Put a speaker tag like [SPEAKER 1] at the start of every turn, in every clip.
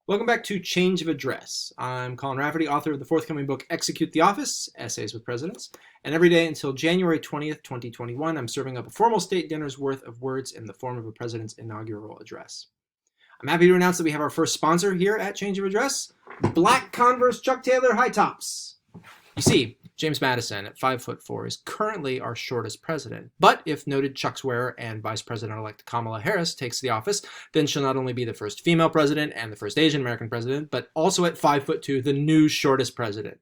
[SPEAKER 1] Welcome back to Change of Address. I'm Colin Rafferty, author of the forthcoming book, Execute the Office, Essays with Presidents. And every day until January 20th, 2021, I'm serving up a formal state dinner's worth of words in the form of a president's inaugural address. I'm happy to announce that we have our first sponsor here at Change of Address, Black Converse Chuck Taylor High Tops. You see, James Madison, at 5'4", is currently our shortest president. But if noted Chuck's wearer and Vice President-elect Kamala Harris takes the office, then she'll not only be the first female president and the first Asian American president, but also at 5'2", the new shortest president.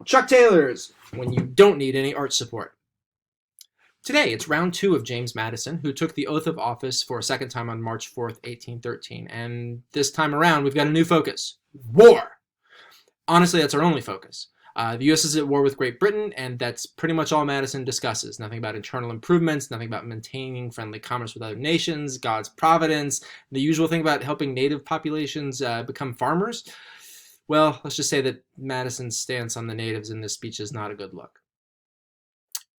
[SPEAKER 1] Chuck Taylor's, when you don't need any art support. Today, it's round 2 of James Madison, who took the oath of office for a second time on March 4th, 1813. And this time around, we've got a new focus: war. Honestly, that's our only focus. The U.S. is at war with Great Britain, and that's pretty much all Madison discusses. Nothing about internal improvements, nothing about maintaining friendly commerce with other nations, God's providence, the usual thing about helping native populations become farmers. Well, let's just say that Madison's stance on the natives in this speech is not a good look.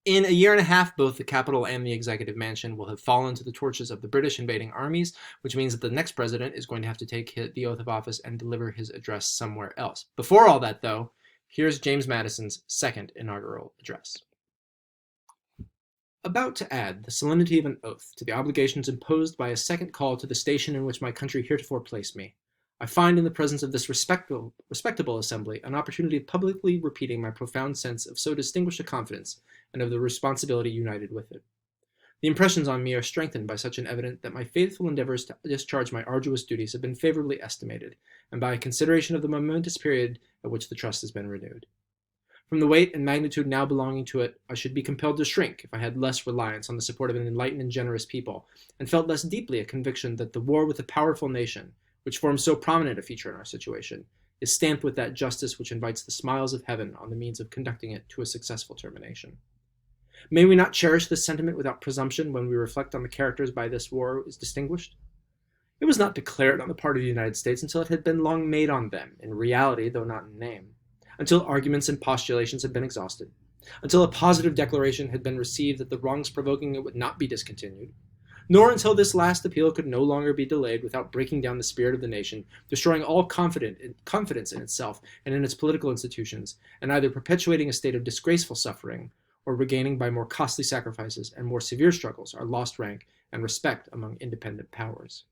[SPEAKER 1] In a year and a half, both the Capitol and the Executive Mansion will have fallen to the torches of the British invading armies, which means that the next president is going to have to take the oath of office and deliver his address somewhere else. Before all that, though, here's James Madison's second inaugural address. About to add the solemnity of an oath to the obligations imposed by a second call to the station in which my country heretofore placed me, I find in the presence of this respectable assembly an opportunity of publicly repeating my profound sense of so distinguished a confidence and of the responsibility united with it. The impressions on me are strengthened by such an evidence that my faithful endeavors to discharge my arduous duties have been favorably estimated, and by a consideration of the momentous period at which the trust has been renewed. From the weight and magnitude now belonging to it, I should be compelled to shrink if I had less reliance on the support of an enlightened and generous people, and felt less deeply a conviction that the war with a powerful nation, which forms so prominent a feature in our situation, is stamped with that justice which invites the smiles of heaven on the means of conducting it to a successful termination. May we not cherish this sentiment without presumption when we reflect on the characters by this war is distinguished? It was not declared on the part of the United States until it had been long made on them, in reality, though not in name, until arguments and postulations had been exhausted, until a positive declaration had been received that the wrongs provoking it would not be discontinued, nor until this last appeal could no longer be delayed without breaking down the spirit of the nation, destroying all confidence in itself and in its political institutions, and either perpetuating a state of disgraceful suffering or regaining by more costly sacrifices and more severe struggles our lost rank and respect among independent powers.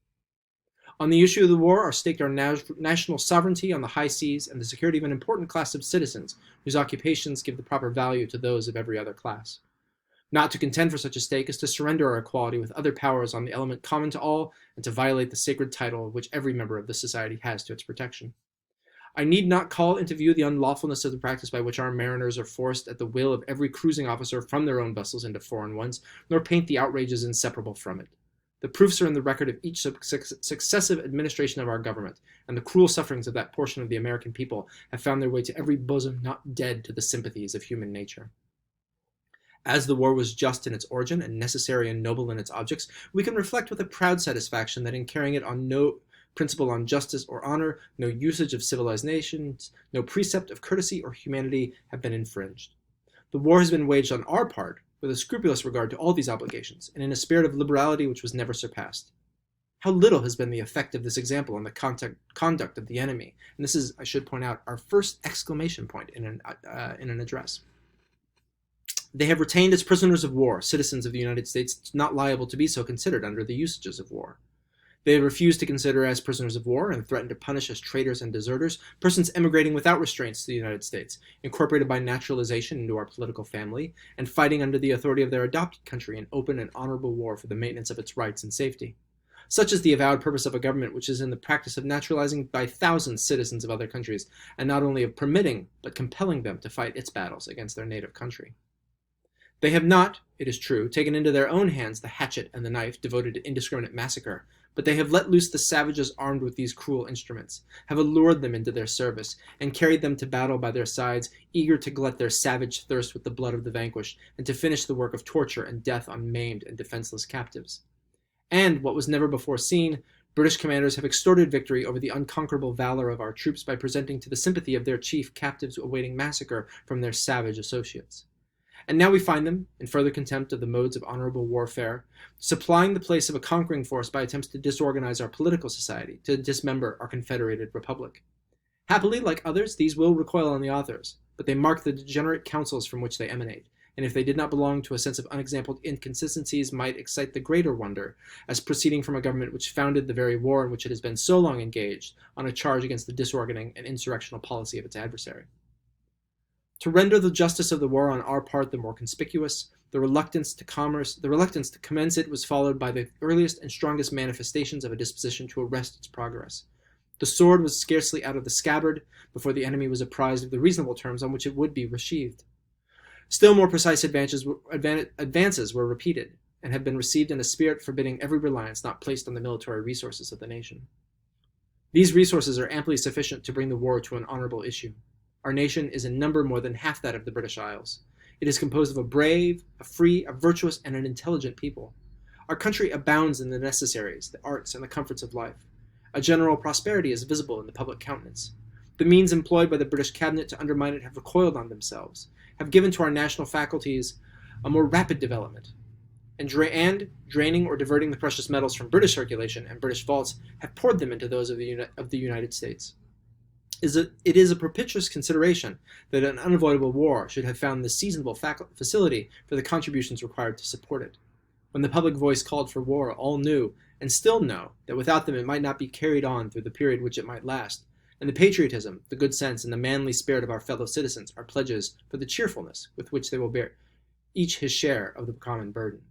[SPEAKER 1] On the issue of the war are staked our national sovereignty on the high seas and the security of an important class of citizens whose occupations give the proper value to those of every other class. Not to contend for such a stake is to surrender our equality with other powers on the element common to all and to violate the sacred title which every member of the society has to its protection. I need not call into view the unlawfulness of the practice by which our mariners are forced at the will of every cruising officer from their own vessels into foreign ones, nor paint the outrages inseparable from it. The proofs are in the record of each successive administration of our government, and the cruel sufferings of that portion of the American people have found their way to every bosom not dead to the sympathies of human nature. As the war was just in its origin and necessary and noble in its objects, we can reflect with a proud satisfaction that in carrying it on no principle on justice or honor, no usage of civilized nations, no precept of courtesy or humanity have been infringed. The war has been waged on our part with a scrupulous regard to all these obligations, and in a spirit of liberality which was never surpassed. How little has been the effect of this example on the conduct of the enemy, and this is, I should point out, our first exclamation point in an address. They have retained as prisoners of war citizens of the United States not liable to be so considered under the usages of war. They have refused to consider as prisoners of war and threatened to punish as traitors and deserters persons emigrating without restraints to the United States, incorporated by naturalization into our political family, and fighting under the authority of their adopted country in open and honorable war for the maintenance of its rights and safety. Such is the avowed purpose of a government which is in the practice of naturalizing by thousands citizens of other countries, and not only of permitting, but compelling them to fight its battles against their native country. They have not, it is true, taken into their own hands the hatchet and the knife devoted to indiscriminate massacre, but they have let loose the savages armed with these cruel instruments, have allured them into their service, and carried them to battle by their sides, eager to glut their savage thirst with the blood of the vanquished, and to finish the work of torture and death on maimed and defenseless captives. And, what was never before seen, British commanders have extorted victory over the unconquerable valor of our troops by presenting to the sympathy of their chief captives awaiting massacre from their savage associates. And now we find them, in further contempt of the modes of honorable warfare, supplying the place of a conquering force by attempts to disorganize our political society, to dismember our confederated republic. Happily, like others, these will recoil on the authors, but they mark the degenerate councils from which they emanate, and if they did not belong to a sense of unexampled inconsistencies, might excite the greater wonder as proceeding from a government which founded the very war in which it has been so long engaged on a charge against the disorganing and insurrectional policy of its adversary. To render the justice of the war on our part the more conspicuous, the reluctance to commence it was followed by the earliest and strongest manifestations of a disposition to arrest its progress. The sword was scarcely out of the scabbard before the enemy was apprised of the reasonable terms on which it would be received. Still more precise advances were repeated, and have been received in a spirit forbidding every reliance not placed on the military resources of the nation. These resources are amply sufficient to bring the war to an honorable issue. Our nation is in number more than half that of the British Isles. It is composed of a brave, a free, a virtuous, and an intelligent people. Our country abounds in the necessaries, the arts, and the comforts of life. A general prosperity is visible in the public countenance. The means employed by the British cabinet to undermine it have recoiled on themselves, have given to our national faculties a more rapid development, and draining or diverting the precious metals from British circulation and British vaults, have poured them into those of the United States. It is a propitious consideration that an unavoidable war should have found this seasonable facility for the contributions required to support it. When the public voice called for war, all knew, and still know, that without them it might not be carried on through the period which it might last, and the patriotism, the good sense, and the manly spirit of our fellow citizens are pledges for the cheerfulness with which they will bear each his share of the common burden.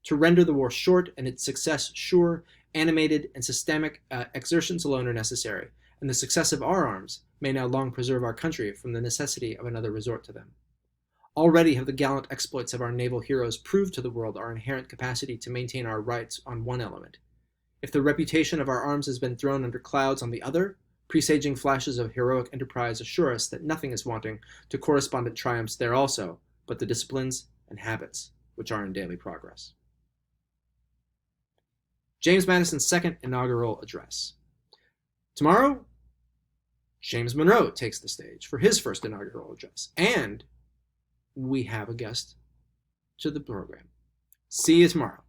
[SPEAKER 1] To render the war short and its success sure, animated and systematic exertions alone are necessary, and the success of our arms may now long preserve our country from the necessity of another resort to them. Already have the gallant exploits of our naval heroes proved to the world our inherent capacity to maintain our rights on one element. If the reputation of our arms has been thrown under clouds on the other, presaging flashes of heroic enterprise assure us that nothing is wanting to correspondent triumphs there also, but the disciplines and habits which are in daily progress. James Madison's second inaugural address. Tomorrow, James Monroe takes the stage for his first inaugural address, and we have a guest to the program. See you tomorrow.